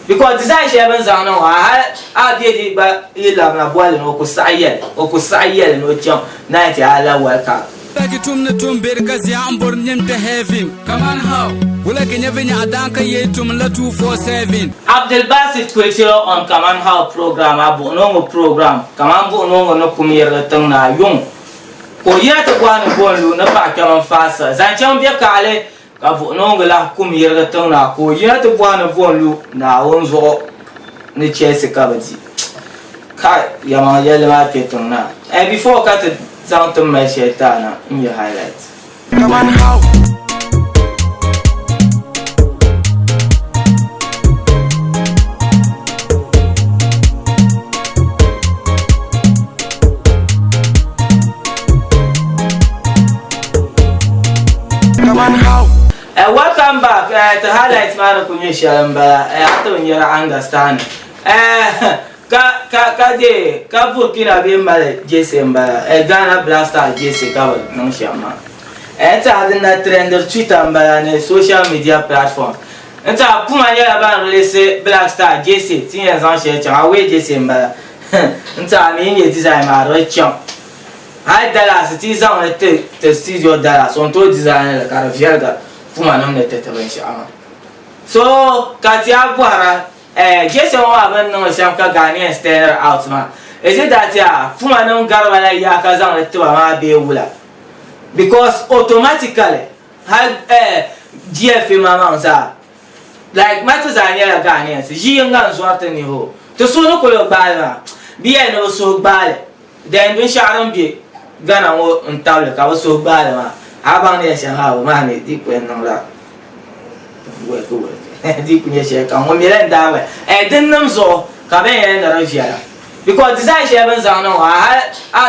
because design she haven't done no I did but you love na boy no ko sayel no jump night ala welcome Like it tum berkas ya ambor nyem to heaven. Come on how? Wala kenya venya adanka ye tum la 247. Abdel Basit Kulitiro on Kaman How program abu no program Kaman bu no kumir latang na yung ko ya to kwan bolu na pa Kaman fasa zan cham bia kale ka bu no la kumir latang na ko ya to kwan bolu na wonzo ni chese kabati kai ya ma yele ma petong na and before ka to sound to my shetana in your highlights. Come on how? Welcome back to highlights man kunye shamba hata wenye understand ka Burkina be male jese mbala Ghana Blaster jese ka no shama ta na trender Twitter mbala ne social media platform ta puma ya ba release Black Star jese tinya zan she cha we jese mbala ta mi ye design ma ro cham hai Dallas ti zan te studio Dallas on to design la ka vierga puma no ne tete ben shama so katia gwara just one no sham ka Ghanaian stand out man is it that ya puma no garwala ya ka zan le tuwa ma be wula because automatically GF mama sa like matters are ya Ghanaians ji ngan zwarte ni ho to so no ko yo bala biya no so bala then bin sharon bi Ghana wo ntable ka so bala ma abang ne sha ha ma ne di ko no la we di kunye she ka mo mire ndawe den nam zo ka be yen na rafia because design she ben zan no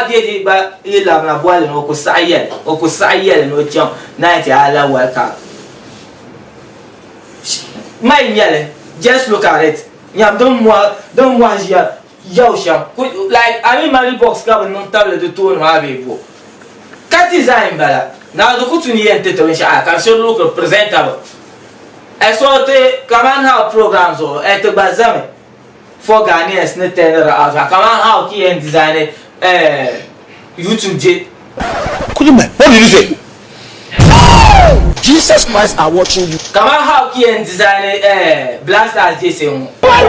di ba ila na boile no ko sayel no jam night ala welcome my yele just look at it nyam don't moi ya yo sham like I mean my box ka non table de tour no avevo ka design bala na do kutu ni ente to sha ka so look presentable. I saw the Kaman How programs or at the Bazame for Ghanaians, not tell out. Kaman How key and design YouTube J. What did you say? Jesus Christ are watching you. Kaman How key and design Blasters Jason. Why?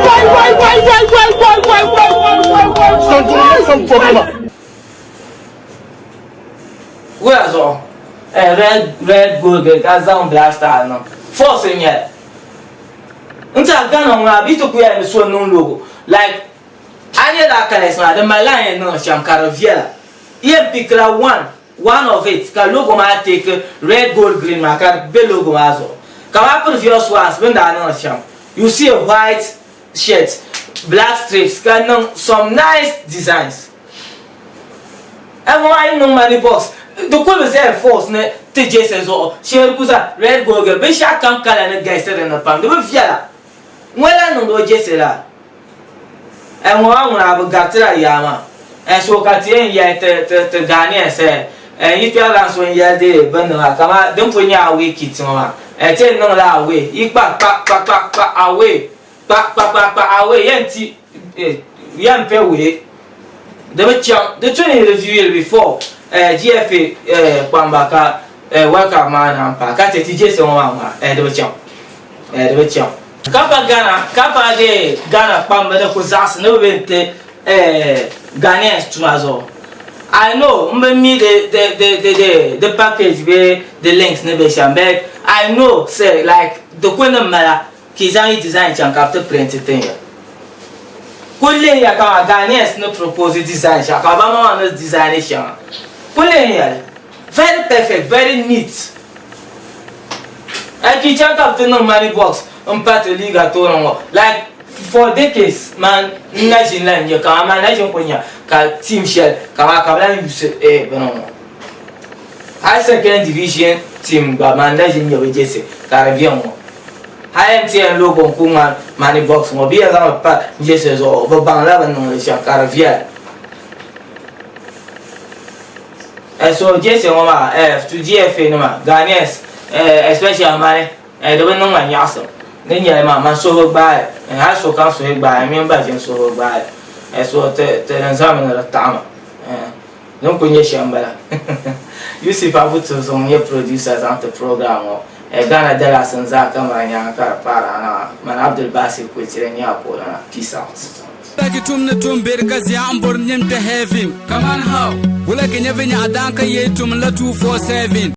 Some problem. Where's all? Red gold, Gazan Blaster no. Force in here. Until Ghana will be to create a so known logo. Like, I need that kind of the Malayan no sham Caraviela. Here, pick one of it. Ka logo might take red, gold, green, marker, bell logo mazo. Come up with your swans when I know sham. You see a white shirt, black strips, can some nice designs. And why no money box? The color is force ne TJ says oh share kuza red gold be sha kam kala ne guys there na pam de be fiala wala no do jesela e mo amuna bu gatira yama e so katien ya te Ghanaian say e yi fiala so ya de ben na kama dem fonya awe kit ma e te no la awe ipa pa awe pa awe yenti yam pe we the cham the training review before GFA Pambaka welcome man and pa ka teti je se won wa de cham kapa Ghana Pamba de ko zas no bente Ghanaians tumazo I know me the package be the links ne be shambek I know say like the kwena mala kizan design chan capture print thing kulle ya ka Ghanaians no propose design sha ka ba ma no design sha very perfect, very neat. I can check up to no money box on part of league at all. Like for decades, man, imagine land you come manage when you can team shell, come you say, no. High second division team, but managing your Jesse, Caribbean. High MTN logo, Kuman, money box, mobile, part, Jesus or Banglavan, no, Caribbean. So just to GFA no Ghanaians especially man they don't know my yasam Nenya ma so ba e ha so kan so e gba mi ba jin so ba e so te examen na tama non ko nye shamba Yusuf abuto so nye producers on the program e Ghana de la Sanza Kaman nya ka para na man Abdul Basir ko tire nya ko na peace out Taki tumna tumber kazi ambor nyemte heavy. Kaman how? Wala kenyavenya adanka yetum la 247.